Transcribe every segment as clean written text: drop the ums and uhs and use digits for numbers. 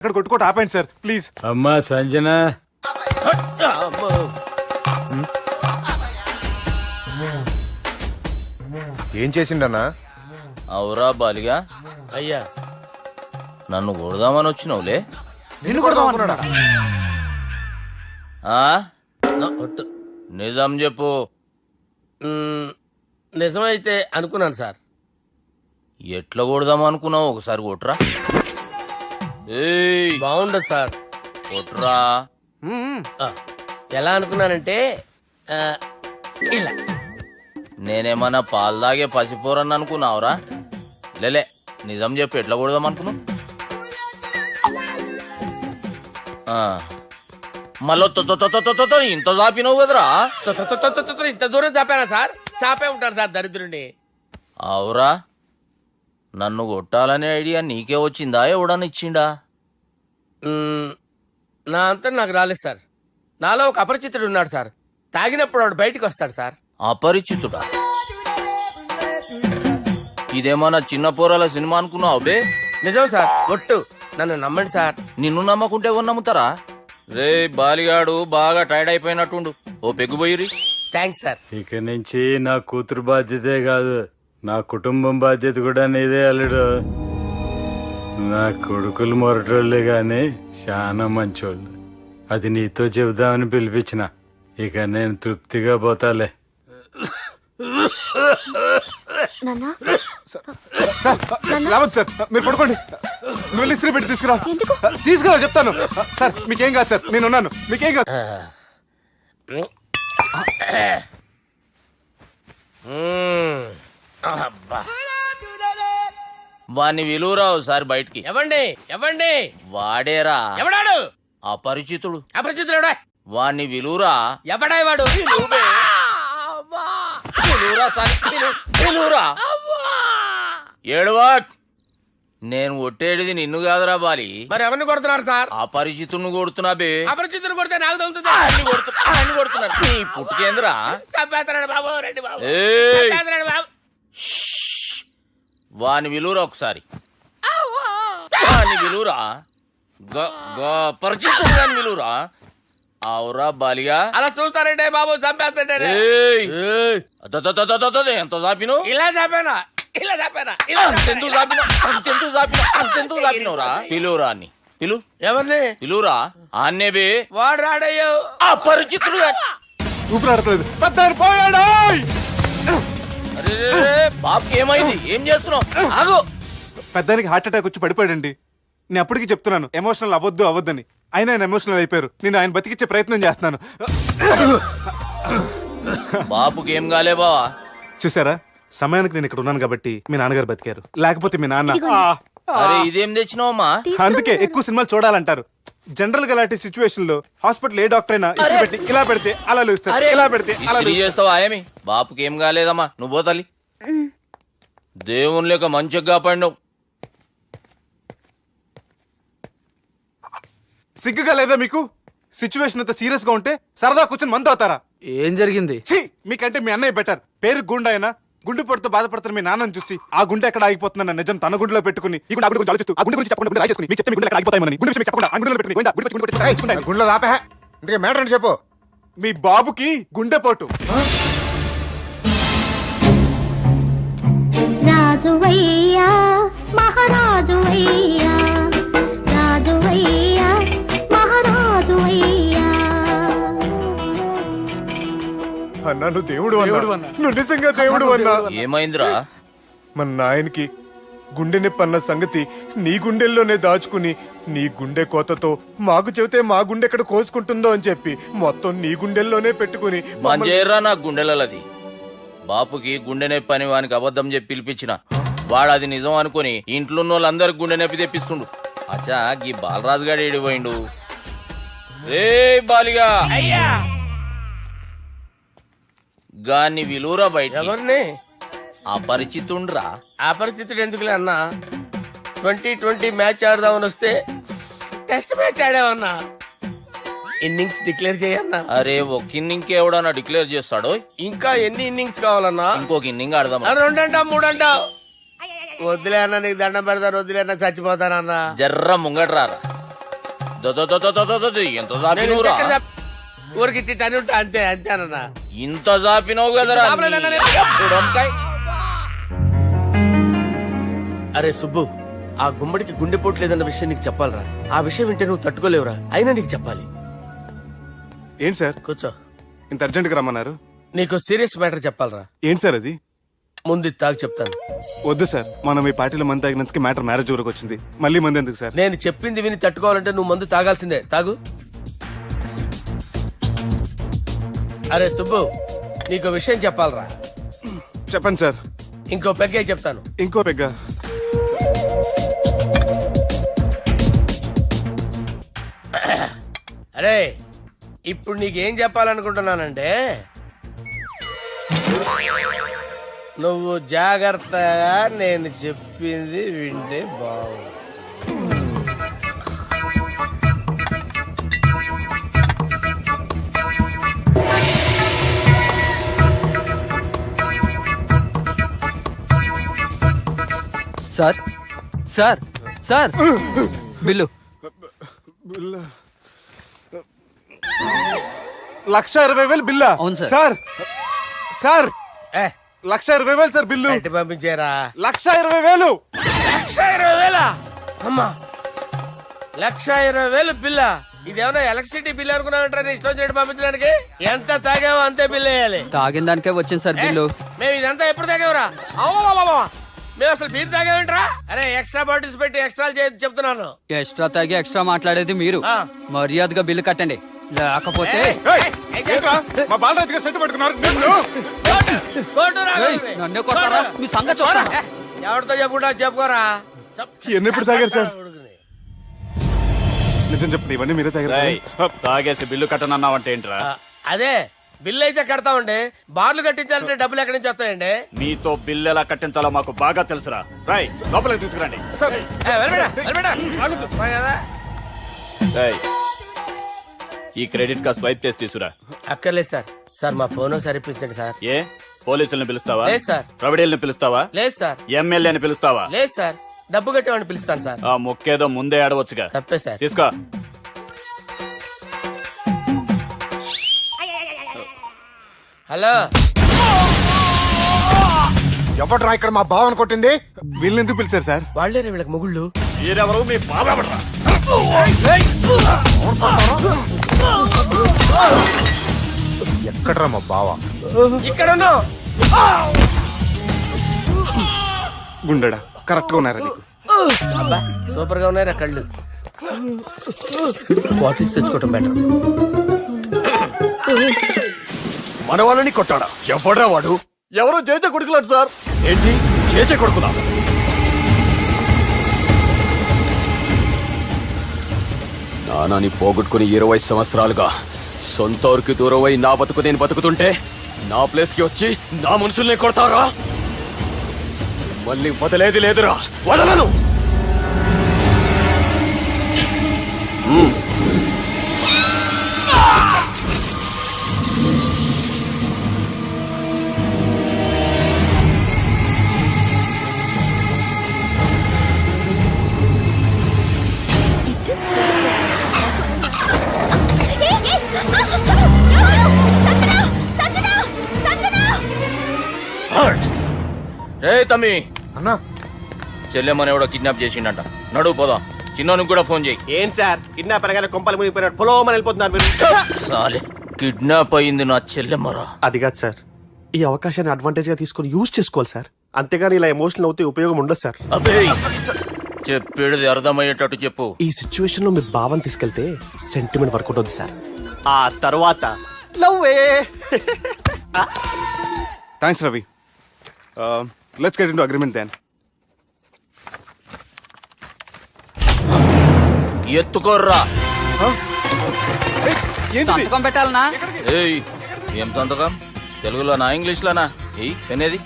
అక్కడ కొట్టుకోట ఆపండి sir please. అమ్మా సంజన, ఏం చేసిండన్నా? అవురా బాలిగా, అయ్యా నన్ను కొడదామని వచ్చినావులే. నిన్ను కొడదామన్నాడా? నిజం చెప్పు. నిజమైతే అనుకున్నాను సార్. ఎట్లా కొడదాం అనుకున్నావు? ఒకసారి కొట్రా. ఏయ్ బాగుండదు సార్. కొట్రా. ఆ, ఎలా అనుకున్నానంటే ఇలా. నేనేమన్నా పాలు తాగే పసిపోరని అనుకున్నావురా? లేలే, నిజం చెప్పు, ఎట్లా కొడదాం అనుకున్నావు? మళ్ళీ ఇంత చాపినావు కదరా? ఇంత దూరం చాపానా సార్? చాపే ఉంటాను సార్ దరిద్రుడిని. అవురా, నన్ను కొట్టాలనే ఐడియా నీకే వచ్చిందా? ఎవడన్నా ఇచ్చిండా? నా అంతా నాకు రాలేదు సార్. నాలో ఒక అపరిచితుడు ఉన్నాడు సార్. తాగినప్పుడు వాడు బయటికి వస్తాడు సార్. అపరిచితుడా? ఇదేమన్నా చిన్న పోరాల సినిమా అనుకున్నావు బే? నిజం సార్, ఒట్టు. నన్ను నమ్మండి సార్. నిన్ను నమ్మకుంటే ఎవరు నమ్ముతారా? రే బాలిగాడు బాగా టైర్డ్ అయిపోయినట్టుండు, ఓ పెగ్గుబోయిరి. Thanks sir. ఇక నుంచి నా కూతురు బాధ్యతే కాదు, నా కుటుంబం బాధ్యత కూడా నీదే అల్లుడు. నా కొడుకులు మొరటోళ్ళే గాని చాలా మంచోళ్ళు. అది నీతో చెబుదామని పిలిపించిన. ఇక నేను తృప్తిగా పోతాలే. రావద్దు సార్, మీరు పడుకోండి. నువ్వు వెళ్ళి ఇస్త్రీ పెట్టి తీసుకురా. తీసుకురా చెప్తాను. సార్ మీకేం కాదు సార్, నేను ఉన్నాను, మీకేం కాదు. వాణ్ణి విలువరావు సార్ బయటికి. ఎవండి ఎవండి? వాడేరా ఎవడాడు? అపరిచితుడు. అపరిచితుడు ఎవడా? వాణ్ణి విలువరా. ఎవడా వాడు? విలువరా సార్, విలువరా. ఏడవా, నేను ఒట్టేడిది నిన్ను కాదురా బాలి. మరి ఎవరిని కొడుతున్నారు సార్? అపరిచితుడిని కొడుతున్నా బే. అపరిచితుడు కొడితే నాకు తగులుతుంది. ఆయన కొడుతున్నారు. నీ పుట్టుకేంద్రా? చంపేస్తున్నాడు బాబు, రండి బాబు. ఏయ్, చంపేస్తున్నాడు బాబు. వాని విలువరా ఒకసారి. వాని విలువరా. పరిచితుడు గాని విలువరా. అవురా బాలిగా. అలా చూస్తారంటే బాబు, చంపేస్తాడే. ఏయ్, ఎంత చాపిను? ఇలా చంపేనా? ఇలా చంపేనా? అంతెందుకు చాపినవురా? పిలువురా అని పిలు. ఎవరిని పిలువురా. ఆన్నే బే. వాడు రాడయ్యో. అపరిచితుడు గాని. ఊపిరాడట్లేదు. పెద్దాయన పోయాడు. అరే బాబుకి ఏమైంది? ఏం చేస్తున్నావు? ఆగు. పెద్దానికి హార్ట్ అటాక్ వచ్చి పడిపోయాడండి. నేను అప్పటికి చెప్తున్నాను ఎమోషనల్ అవ్వద్దని. అయినా ఆయన ఎమోషనల్ అయిపోయారు. నేను ఆయన బతికిచ్చే ప్రయత్నం చేస్తున్నాను. బాబుకి ఏం కాలే బావా? చూసారా, సమయానికి నేను ఇక్కడ ఉన్నాను కాబట్టి మీ నాన్నగారు బతికారు. లేకపోతే మీ నాన్న. అరే ఇదేం తెచ్చినావమ్మా? అందుకే ఎక్కువ సినిమాలు చూడాలంటారు. జనరల్ గా అలాంటి సిచ్యువేషన్ లో హాస్పిటల్ ఏ డాక్టర్ అయినా ఇస్త్రీ పెట్టి ఇలా పెడితే అలా లూస్తారు, ఇలా పెడితే అలా ఇస్త్రీ చేస్తావా ఏమి? బాపుకి ఏం కాలేదమ్మా, నువ్వు పోతల్లి. దేవుని లేక మంచిగా కాపాడినావు. సిగ్గుగా లేదా మీకు? సిచ్యువేషన్ అంత సీరియస్ గా ఉంటే సరదా కూర్చొని మందు అవుతారా? ఏం జరిగింది? ఛీ, మీకంటే మీ అన్నయ్య బెటర్. పేరు గుండె అయినా గుండె పొడితో బాధపడుతున్న మీ నాన్నని చూసి ఆ గుండె ఎక్కడ ఆగిపోతుందన్న నిజం తన గుండెలో పెట్టుకుని ఈ గుండె గురించి ఆలోచిస్తూ ఆ గుండె గురించి చెప్పకుండా గుండె రాజేసుకుని మీకు చెప్తే మీ గుండె ఎక్కడ ఆగిపోతాయని గుండె విషయం చెప్పకుండా ఆ గుండెలో పెట్టుకుని గుండె గుండె గుండెలో ఆపే. ఇందుకే మ్యాటర్ అని చెప్పు. మీ బాబుకి గుండెపోటు. రాజువయ్యా మహారాజువయ్యా, రాజువయ్యా మహారాజువయ్యా. అన్నా నువ్వు దేవుడు అన్నా. నువ్వు నిజంగా దేవుడు అన్నా. ఏమైందిరా? మన నాయనకి గుండె నొప్పి అన్న సంగతి నీ గుండెల్లోనే దాచుకుని నీ గుండె కోతతో మాకు చెబితే మా గుండె ఎక్కడ కోసుకుంటుందో అని చెప్పి మొత్తం నీ గుండెల్లోనే పెట్టుకుని మంజేరా నా గుండెలది. బాపుకి గుండె నొప్పి అని వానికి అబద్ధం చెప్పి పిలిపించిన వాడు అది నిజం అనుకుని ఇంట్లో ఉన్న వాళ్ళందరికి గుండె నొప్పి తెప్పిస్తుండు. అచ్చా గీ బాలరాజు గారు ఏడిపోయిండు. రే బాలిగా, అయ్యా గాన్ని విలువరా బయట. ఎవరిని? అపరిచితుండ్రా. అపరిచితుడు ఎందుకులే అన్నా? 2020 మ్యాచ్ ఆడదామని వస్తే టెస్ట్ మ్యాచ్ ఆడామన్నా. ఇన్నింగ్స్ డిక్లేర్ చేయన్నా. అరే ఒక ఇన్నింగ్ ఎవడన్నా డిక్లేర్ చేస్తాడో? ఇంకా ఎన్ని ఇన్నింగ్స్ కావాలన్నా? ఇంకొక ఇన్నింగ్ ఆడదాం. 2 అంటావు 3 అంటావు. వద్దులే అన్న, నీకు దండం పెడతాను. వద్దులే అన్న, చచ్చిపోతానన్నా. జర్ర ముంగట్రారా. ఎంత జాపినవురా ఊరికి తిట్టాను అంతే అంతేనన్నా. ఇంత జాపినవు కదరా జాపలేదన్నా నేను. ఇప్పుడు వంకాయ్. అరే సుబ్బు, ఆ గుమ్మడికి గుండెపోటు లేదన్న విషయం నీకు చెప్పాలరా. ఆ విషయం వింటే నువ్వు తట్టుకోలేవురా, అయినా నీకు చెప్పాలి. ఏంటి సార్ కూర్చో, ఇంత అర్జెంట్గా రమ్మన్నారు? నీకు సీరియస్ మ్యాటర్ చెప్పాలరా. ఏంటి సార్ అది? ముందు ఇది తాగు చెప్తాను. వద్దు సార్, మనం ఈ పార్టీలో మంది తాగినందుకు మ్యాటర్ మ్యారేజ్ వరకు వచ్చింది. మళ్ళీ మంది ఎందుకు సార్? నేను చెప్పింది విని తట్టుకోవాలంటే నువ్వు మందు తాగాల్సిందే. తాగు. అరే సుబ్బు, నీకు విషయం చెప్పాలరా. చెప్పండి సార్. ఇంకో పెగ్గే చెప్తాను. ఇంకో పెగ్గ. అరే ఇప్పుడు నీకేం చెప్పాలనుకుంటున్నానంటే, నువ్వు జాగ్రత్తగా నేను చెప్పింది వింటే బాగుంది. సార్ సార్ సార్ బిల్లు 1,20,000 బిల్లా? అవును సార్. సార్ సార్ ఏ 1,20,000 సార్ బిల్లు. బయట పంపించేరా. 1,20,000. 1,20,000 అమ్మా, 1,20,000 బిల్ల. ఇదేమన్నా ఎలక్ట్రిసిటీ బిల్ అనుకున్నామంటారా? నీ ఇష్టం చేయడం పంపించడానికి. ఎంత తాగావో అంతే బిల్ వేయాలి. తాగిన దానికే వచ్చింది సార్ బిల్లు. మేము ఇదంతా ఎప్పుడు తాగేవరా? మేము అసలు బీర్ తాగేమంటారా? అరే ఎక్స్ట్రా బాటిల్స్ పెట్టి ఎక్స్ట్రా చెప్తున్నాను. ఎక్స్ట్రా తాగి ఎక్స్ట్రా మాట్లాడేది మీరు. ఆ. మర్యాదగా బిల్లు కట్టండి, లేకపోతే ఏయ్, ఏంట్రా? మా బాలరాజు గారు సెట్ పట్టుకున్నారు. ఏయ్, నన్నే కొడతారా? మీ సంగతి చూస్తారా? ఎవరితో చెప్పుకుంటా చెప్పుకోరా. ఎన్ని ఎప్పుడు తాగారు సార్? నిజం చెప్పండి, ఇవన్నీ మీరే తాగారు. తాగేసి బిల్లు కట్టనన్నావంటే ఏంట్రా? అదే బిల్లు అయితే కడతామండి, బార్లు కట్టించాలంటే డబ్బులు ఎక్కడి నుంచి వస్తాయండి? మీతో బిల్లు ఎలా కట్టించాలో మాకు బాగా తెలుసురా. రై లోపలికి తీసుకురండి. సార్ ఈ క్రెడిట్ కార్డ్ స్వైప్ చేసి తీసుకురా. అక్కర్లేదు సార్. సార్ మా ఫోన్ సరిపించండి సార్. ఏ పోలీసుల్ని పిలుస్తావా? లేదు సార్. ప్రొవిడీల్ని పిలుస్తావా? లేదు సార్. ఎమ్మెల్యేని పిలుస్తావా? లేదు సార్. డబ్బు కట్టేవాడిని పిలుస్తాను సార్. ఆ మొక్కేదో ముందే ఆడవచ్చుగా. తప్పే సార్. తీసుకో. హలో, ఎవడ్రా ఇక్కడ మా బావని కొట్టింది? వీళ్ళని ఎందుకు పిలిచారు సార్? వాళ్ళేరే వీళ్ళకి మొగుళ్ళు. మీరెవరు? మీ బాబా. ఎక్కడ్రా మా బావ? ఇక్కడ ఉన్నావు. గుండెడా కరెక్ట్ గా ఉన్నారా నీకు? అబ్బా సూపర్ గా ఉన్నారా కళ్ళు. బాటిల్స్ తెచ్చుకోవటం బెటర్. మన వాళ్ళని కొట్టాడా? ఎవడా వాడు? ఎవరో చేచే కొడుకులాడు సార్. ఏంటి చేచే కొడుకులా? నానాని పోగొట్టుకుని 20 సంవత్సరాలుగా సొంత ఊరికి దూరమై నా బతుకు నేను బతుకుతుంటే నా ప్లేస్ కి వచ్చి నా మనుషుల్ని కొడతారా? మళ్ళీ వదిలేది లేదురా, వదలను. రే తమ్మి, అన్నా చెల్లెమ్మని ఎవడో కిడ్నాప్ చేసిండట. నడువు పోదాం. చిన్నోనికి కూడా ఫోన్ చేయి. ఏం సార్ కిడ్నాప్ అనగానే కొంపలు మునిగిపోయినాడు పొలోమని వెళ్ళిపోతున్నారు మీరు. సాలే, కిడ్నాప్ అయింది నా చెల్లెమ్మరా. అది కాదు సార్, ఈ అవకాశాన్ని అడ్వాంటేజ్ గా తీసుకొని యూజ్ చేసుకోవాలి సార్. అంతేగాని ఇలా ఎమోషనల్ అవుతే ఉపయోగం ఉండదు సార్. అబ్బే చెప్పేది అర్థమయ్యేటట్టు చెప్పు. ఈ సిచ్యువేషన్ లో మీ భావం తీసుకెళ్తే సెంటిమెంట్ వర్క్ అవుతుంది సార్. ఆ తర్వాత లవ్వే. Thanks Ravi. Let's get into agreement then. ఎత్తుకోర్రా. సంతకం పెట్టాలనా? ఏయ్ ఏం సంతకం? తెలుగులోనా ఇంగ్లీష్లోనా? ఏయ్ అనేది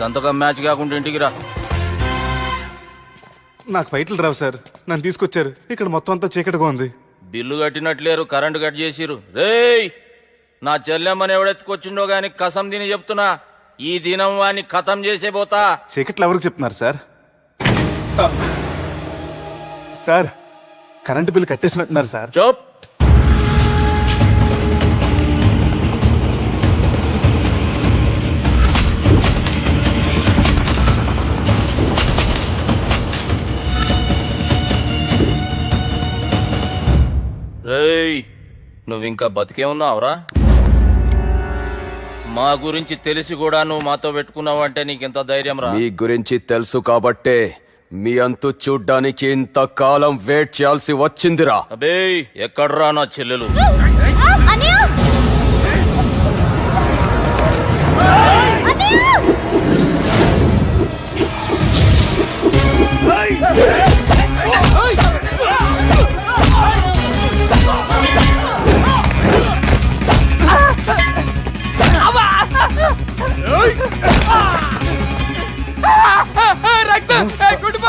సంతకం మ్యాచ్ కాకుండా ఇంటికి రా. నాకు ఫైట్లు రావు సార్, నన్ను తీసుకొచ్చారు. ఇక్కడ మొత్తం అంతా చీకటిగా ఉంది. బిల్లు కట్టినట్లేరు, కరెంటు కట్ చేసిరు. రేయ్ నా చెల్లెమ్మని ఎవడెత్తుకొచ్చిండో గాని కసం తిని చెప్తున్నా, ఈ దినం వాడిని ఖతం చేసే పోతా. చీకట్లు ఎవరికి చెప్తున్నారు సార్? సార్ కరెంటు బిల్ కట్టేసినట్టున్నారు సార్. చోప్. రేయ్, నువ్వింకా బతికే ఉన్నావురా? మా గురించి తెలిసి కూడా నువ్వు మాతో పెట్టుకున్నావంటే నీకెంత ధైర్యం రా? మీ గురించి తెలుసు కాబట్టే మీ అంతు చూడ్డానికి ఇంతకాలం వెయిట్ చేయాల్సి వచ్చిందిరా. అబే, ఎక్కడ్రా నా చెల్లెలు?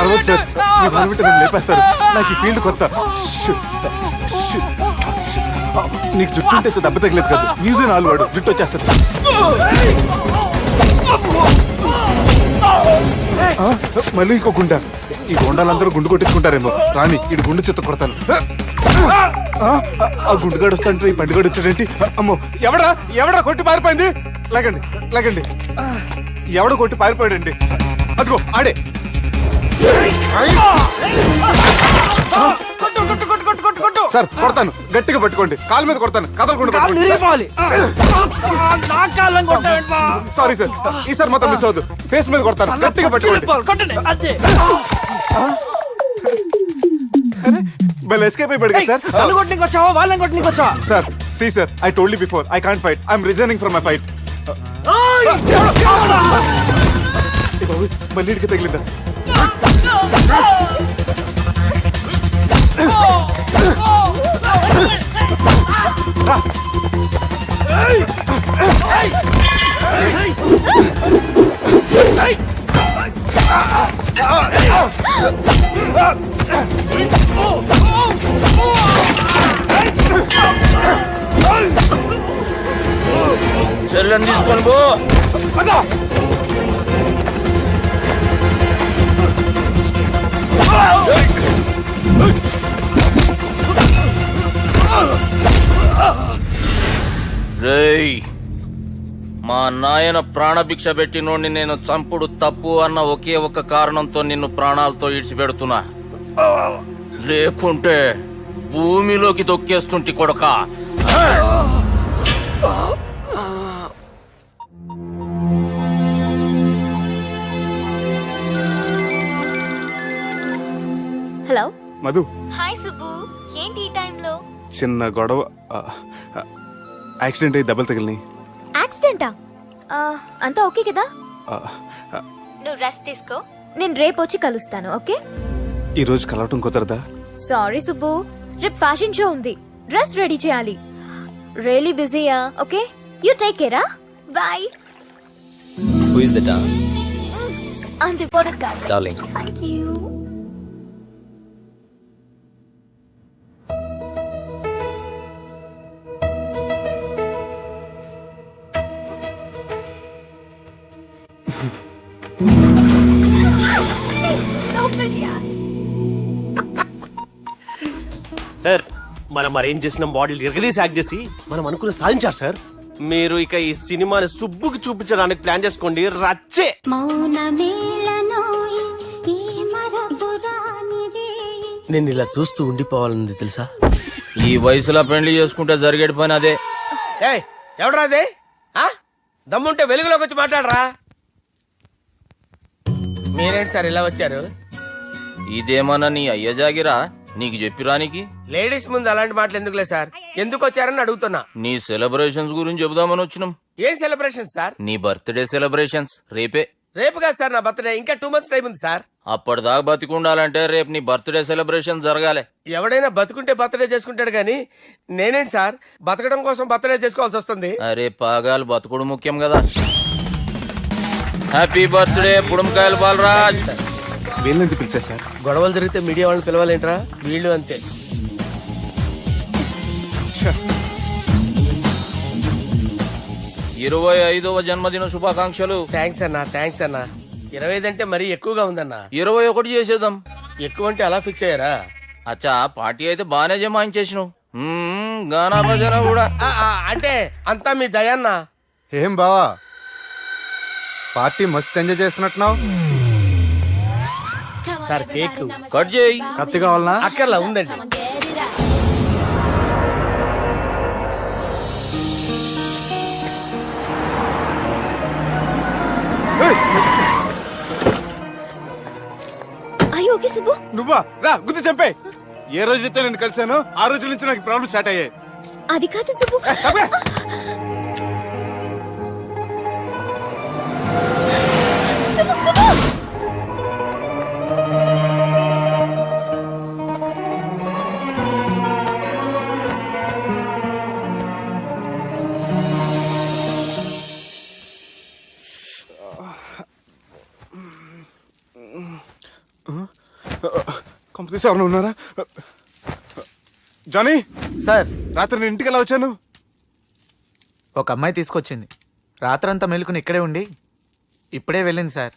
అరవద్దు సార్, మీ బాధ వింటే నన్ను లేపేస్తారు. నాకు ఈ ఫీల్డ్ కొత్త. Shoe, shoe. నీకు జుట్టు ఉంటే దెబ్బ తగిలేదు కాదు, మ్యూజియం ఆల్వాడు జుట్టు వచ్చేస్తుంది. మళ్ళీ ఇంకో గుండా. ఈ గుండాలందరూ గుండు కొట్టించుకుంటారేమో. రాని ఇటు గుండు చెత్త కొడతాను. ఆ గుండుగాడు వస్తాంటే ఈ బండిగాడు వచ్చాడేంటి? అమ్మో, ఎవడా కొట్టి పారిపోయింది? లాగండి లాగండి. ఎవడ కొట్టి పారిపోయాడండి? అదిగో ఆడే. సార్ కొడతాను, గట్టిగా పట్టుకోండి. కాలు మీద కొడతాను, కదలకుండా పట్టుకోండి. సారీ సార్, ఈసారి మాత్రం మిస్ అవ్వదు. ఫేస్ మీద కొడతాను, గట్టిగా పట్టుకోండి. బల్ ఎస్కేప్ అయిపోయాడు sir. Sir see sir, I told you before, I can't fight. I'm resigning from my fight. మళ్ళీ ఇడికి తగిలిందా? చెల్లెని తీసుకొని పో. రేయ్, మా నాయన ప్రాణభిక్ష పెట్టినోడిని నేను చంపుడు తప్పు అన్న ఒకే ఒక్క కారణంతో నిన్ను ప్రాణాలతో ఇడిచిపెడుతున్నా. లేకుంటే భూమిలోకి తొక్కేస్తుంటి కొడక. హలో మధు, హాయ్ సుబ్బు, ఏంటి ఈ టైంలో? చిన్న గొడవ. యాక్సిడెంట్ అయ్యి దెబ్బలు తగిలినాయి. యాక్సిడెంటా? అంతా ఓకే కదా? నువ్వు రెస్ట్ తీసుకో, నేను రేపు వచ్చి కలుస్తాను. ఓకే? ఈ రోజు కలవటం కుదరదా? సారీ సుబ్బు, రేపు ఫ్యాషన్ షో ఉంది, డ్రెస్ రెడీ చేయాలి. రియలీ బిజీయా? ఓకే, యూ టేక్ కేరా, bye. Who is the dog? అంత ఇంపార్టెంట్ కాదు. Darling. Thank you. సార్, మనం అరేంజ్ చేసిన బాడీలు ఎరగదీసి యాక్ట్ చేసి మనం అనుకున్న సాధించారు సార్. మీరు ఇక ఈ సినిమాని సుబ్బుకి చూపించడానికి ప్లాన్ చేసుకోండి. రచ్చే. నేను ఇలా చూస్తూ ఉండిపోవాలని తెలుసా? ఈ వయసులో పెళ్లి చేసుకుంటే జరిగేటి పని అదే. ఏయ్, ఎవడరా అదే? దమ్ముంటే వెలుగులోకి వచ్చి మాట్లాడరా. మీరేంటి సార్ ఇలా వచ్చారు? ఇదేమన్నా నీ అయ్య జాగిరా నీకు చెప్పిరానికి? లేడీస్ ముందు అలాంటి మాటలు ఎందుకులే సార్, ఎందుకు వచ్చారని అడుగుతున్నా. నీ సెలబ్రేషన్స్ గురించి చెబుదామని వచ్చినాం. ఏం సెలబ్రేషన్ సార్? నీ బర్త్డే సెలబ్రేషన్స్ రేపే. రేపు కాదు సార్ నా బర్త్డే, ఇంకా 2 months టైం ఉంది సార్. అప్పటిదాకా బతికుండాలంటే రేపు నీ బర్త్డే సెలబ్రేషన్ జరగాలి. ఎవడైనా బతుకుంటే బర్త్డే చేసుకుంటాడు గానీ నేనేంటి సార్ బతకడం కోసం బర్త్డే చేసుకోవాల్సి వస్తుంది? అరే పాగాలు బతుకుడు ముఖ్యం కదా. హ్యాపీ బర్త్డే పుడంకాయలు బాలరాజ్. వీళ్ళని పిలిచారు సార్. గొడవలు జరిగితే మీడియా వాళ్ళని పిలవాలేంట్రా? వీళ్ళు అంతే. 25వ జన్మదిన శుభాకాంక్షలు. థ్యాంక్స్ అన్నా, థ్యాంక్స్ అన్నా. 25 అంటే మరీ ఎక్కువగా ఉందన్నా. 21 చేసేద్దాం. ఎక్కువ అంటే అలా ఫిక్స్ అయ్యారా? అచ్చా పార్టీ అయితే బాగానే జమాయించేసినావు గానా భజన కూడా అంటే అంతా మీ దయన్న. ఏం బావా పార్టీ మస్తు ఎంజాయ్ చేస్తున్నట్టున్నావు. సార్ కేక్ కట్ చేయి. కత్తి కావాలనా? అక్కర్లా ఉందండి. అయ్యో ఓకే సుబ్బు. నువ్వా? రా గుద్ది చంపే. ఏ రోజైతే నేను కలిసానో ఆ రోజు నుంచి నాకు ప్రాబ్లం స్టార్ట్ అయ్యాయి. అది కాదు సుబ్బు. చంపే. సుబ్బు, సుబ్బు. కంపెనీస్ ఎవరైనా ఉన్నారా? జానీ సార్, రాత్రి నేను ఇంటికి ఎలా వచ్చాను? ఒక అమ్మాయి తీసుకొచ్చింది. రాత్రంతా మెలుకుని ఇక్కడే ఉండి ఇప్పుడే వెళ్ళింది సార్.